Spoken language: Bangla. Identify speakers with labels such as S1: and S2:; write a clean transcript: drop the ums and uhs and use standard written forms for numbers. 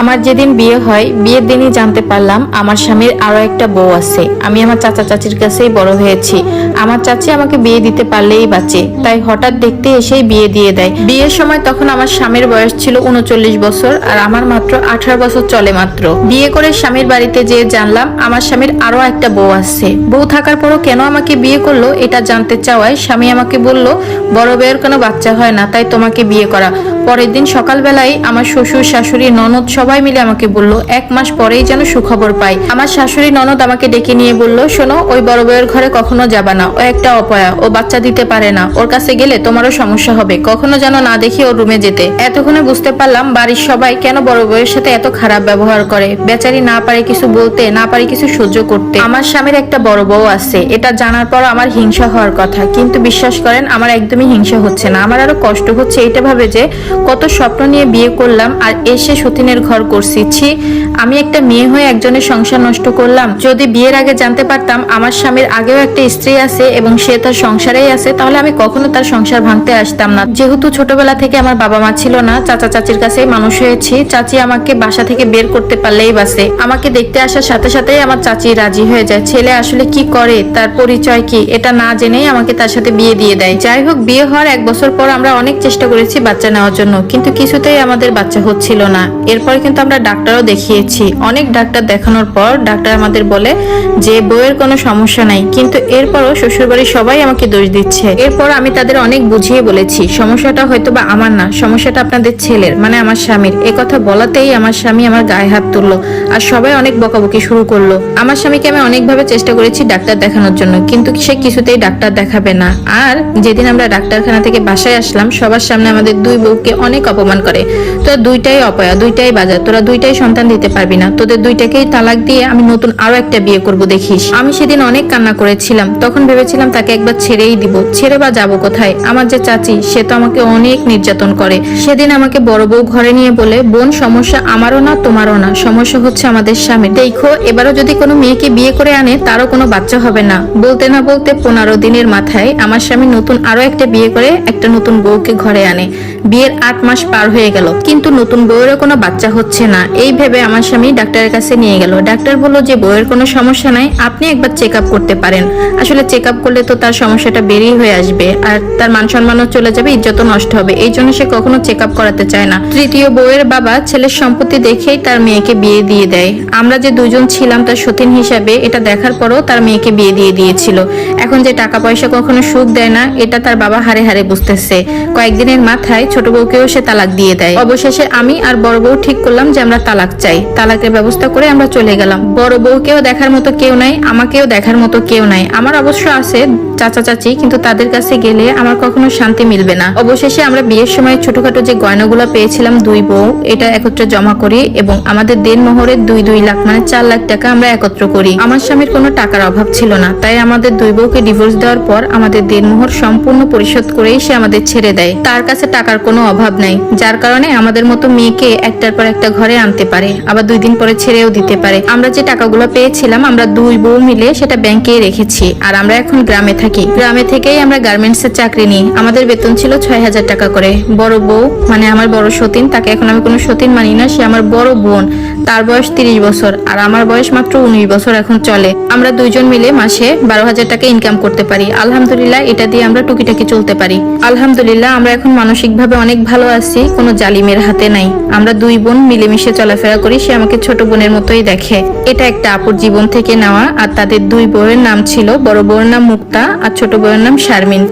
S1: আমার যেদিন বিয়ে হয় বিয়ের দিনই জানতে পারলাম আমার স্বামীর আরো একটা বউ আছে। আমি আমার চাচা চাচির কাছেই বড় হয়েছি। আমার চাচি আমাকে বিয়ে দিতে পারলেই বাঁচে, তাই হঠাৎ দেখতে এসেই বিয়ে দিয়ে দেয়। বিয়ের সময় তখন আমার স্বামীর বয়স ছিল 39 বছর আর আমার মাত্র 18 বছর চলে মাত্র। বিয়ে করে স্বামীর বাড়িতে যেয়ে জানলাম আমার স্বামীর আরো একটা বউ আছে। বউ থাকার পরও কেন আমাকে বিয়ে করলো এটা জানতে চাওয়ায় স্বামী আমাকে বলল, বড় বউয়ের কোনো বাচ্চা হয় না, তাই তোমাকে বিয়ে করা। পরের দিন সকালবেলায় আমার শ্বশুর শাশুড়ি ননদ সবাই মিলে আমাকে বলল 1 মাস পরেই যেন সুখবর পাই। আমার শাশুড়ি ননদ আমাকে ডেকে নিয়ে বলল, শোনো, ওই বড় বউয়ের ঘরে কখনো যাবা না, ও একটা অপয়া, ও বাচ্চা দিতে পারে না, ওর কাছে গেলে তোমারও সমস্যা হবে, কখনো যেন না দেখি ওর রুমে যেতে। এতক্ষণে বুঝতে পারলাম বাড়ির সবাই কেন বড় বউয়ের সাথে এত খারাপ ব্যবহার করে। বেচারি না পারে কিছু বলতে, না পারে কিছু সহ্য করতে। আমার স্বামীর একটা বড় বউ আছে, এটা জানার পর আমার হিংসা হওয়ার কথা, কিন্তু বিশ্বাস করেন আমার একদমই হিংসা হচ্ছে না। আমার আরো কষ্ট হচ্ছে এটা ভাবে যে কত স্বপ্ন নিয়ে বিয়ে করলাম আর এসে সতীনের ঘর করছি। ছি, আমি একটা মেয়ে হয়ে একজনের সংসার নষ্ট করলাম। যদি বিয়ের আগে জানতে পারতাম আমার স্বামীর আগেও একটা স্ত্রী আছে এবং সে তার সংসারেই আছে, তাহলে আমি কখনো তার সংসার ভাঙতে আসতাম না। যেহেতু ছোটবেলা থেকে আমার বাবা মা ছিল না, চাচা চাচির কাছেই মানুষ হয়েছি। চাচি আমাকে বাসা থেকে বের করতে পারলেই বাসে। আমাকে দেখতে আসার সাথে সাথেই আমার চাচি রাজি হয়ে যায়। ছেলে আসলে কি করে, তার পরিচয় কি, এটা না জেনেই আমাকে তার সাথে বিয়ে দিয়ে দেয়। যাই হোক, বিয়ে হওয়ার 1 বছর পর আমরা অনেক চেষ্টা করেছি বাচ্চা নেওয়ার জন্য, কিন্তু কিছুতেই আমাদের বাচ্চা হচ্ছিল না। এরপর কিন্তু আমরা ডাক্তারও দেখিয়েছি। অনেক ডাক্তার দেখানোর পর ডাক্তার আমাদের বলে যে বউয়ের কোনো সমস্যা নাই, কিন্তু এরপরও শ্বশুরবাড়ির সবাই আমাকে দোষ দিচ্ছে। এরপর আমি তাদের অনেক বুঝিয়ে বলেছি সমস্যাটা হয়তো বা আমার না, সমস্যাটা আপনাদের ছেলের, মানে আমার স্বামীর। কথা বলাতেই আমার স্বামী আমার গায়ে হাত তুললো আর সবাই অনেক বকাবকি শুরু করলো। আমার স্বামীকে আমি অনেকভাবে চেষ্টা করেছি ডাক্তার দেখানোর জন্য, কিন্তু সে কিছুতেই ডাক্তার দেখাবে না। আর যেদিন আমরা ডাক্তারখানা থেকে বাসায় আসলাম, সবার সামনে আমাদের 2 বউকে অনেক অপমান করে। তোরা 2টাই অপয়া, 2টাই বাজার, তোরা 2টাই সন্তান দিতে পারবি না, তোদের 2টাকেই তালাক দিয়ে আমি নতুন আরো একটা বিয়ে করব দেখিস। আমি সেদিন অনেক কান্না করেছিলাম। তখন ভেবেছিলাম তাকে একবার ছেড়েই দিব। ছেড়ে বা যাবো কোথায়? আমার যে চাচি, সে তো আমাকে অনেক নির্যাতন করে। সেদিন আমাকে বড় বউ ঘরে নিয়ে বলে, বোন, সমস্যা আমারও না তোমারও না, সমস্যা হচ্ছে আমাদের স্বামী। দেখো, এবারও যদি কোনো মেয়েকে বিয়ে করে আনে তারও কোনো বাচ্চা হবে না। বলতে না বলতে 15 দিনের মাথায় আমার স্বামী নতুন আরো একটা বিয়ে করে একটা নতুন বউকে ঘরে আনে। বিয়ের 8 মাস পার হয়ে গেল, কিন্তু নতুন বউয়েরও কোনো বাচ্চা হচ্ছে না। এই ভেবে আমার স্বামী ডাক্তারের কাছে নিয়ে গেল। ডাক্তার বলল যে বউয়ের কোনো সমস্যা নাই, আপনি একবার চেক আপ করতে পারেন। আসলে চেক আপ করলে তো তার সমস্যাটা বেরিয়ে হয়ে আসবে আর তার মান সম্মানও চলে যাবে, ইজ্জতও নষ্ট হবে। এই জন্য সে কখনো চেক আপ করাতে চায় না। তৃতীয় বউয়ের বাবা ছেলের সম্পত্তি দেখেই তার মেয়েকে বিয়ে দিয়ে দেয়। আমরা যে 2 জন ছিলাম তার সতীন হিসাবে, এটা দেখার পরও তার মেয়েকে বিয়ে দিয়ে দিয়েছিল। এখন যে টাকা পয়সা কখনো সুখ দেয় না, এটা তার বাবা হারে হারে বুঝতেছে। কয়েকদিনের মাথায় ছোট বউকেও সে তালাক দিয়ে দেয়। অবশেষে আমি আর বড় বউ ঠিক করলাম যে আমরা তালাক চাই। তালাকের ব্যবস্থা করে আমরা চলে গেলাম। বড় বউকেও দেখার মতো কেউ নাই, আমাকেও দেখার মতো কেউ নাই। আমার অবশ্য আছে চাচা চাচি, কিন্তু তাদের কাছে গেলে আমার কখনো শান্তি মিলবে না। অবশেষে আমরা বিয়ের সময় ছোটখাটো যে গয়নাগুলো পেয়েছিলাম 2 বউ, এটা একত্রে জমা করি এবং আমাদের দেনমোহরের 2 লাখ মানে 4 লাখ টাকা আমরা একত্র করি। আমার স্বামীর কোনো টাকার অভাব ছিল না, তাই আমাদের 2 বউকে ডিভোর্স দেওয়ার পর আমাদের দেনমোহর সম্পূর্ণ পরিশোধ করেই সে আমাদের ছেড়ে দেয়। তার কাছে টাকার কোনো অভাব নাই, যার কারণে আমাদের মতো মেয়েকে একটার পর একটা ঘরে আনতে পারে, আবার 2 দিন পরে ছেড়েও দিতে পারে। আমরা যে টাকাগুলো পেয়েছিলাম আমরা 2 বউ মিলে সেটা ব্যাংকে রেখেছি। আর আমরা এখন গ্রামে থাকি। গ্রামে থেকেই আমরা গার্মেন্টস এর চাকরি নিই। আমাদের বেতন ছিল 6000 টাকা করে। বড় বউ মানে আমার বড় সতীন, তাকে এখন আমি কোনো সতীন মানি না, সে আমার বড় বোন। তার বয়স 30 বছর আর আমার বয়স মাত্র 19 বছর এখন চলে। আমরা 2 জন মিলে মাসে 12,000 টাকা ইনকাম করতে পারি। আলহামদুলিল্লাহ, এটা দিয়ে আমরা টুকিটাকি চলতে পারি। আলহামদুলিল্লাহ, আমরা এখন মানসিকভাবে অনেক ভালো আছি, কোনো জালিমের হাতে নাই। আমরা 2 বোন মিলেমিশে চলাফেরা করি। সে আমাকে ছোট বোনের মতোই দেখে। এটা একটা আপুর জীবন থেকে নেওয়া। আর তাদের 2 বউয়ের নাম ছিল, বড় বউয়ের নাম মুক্তা আর ছোট বউয়ের নাম শারমিন।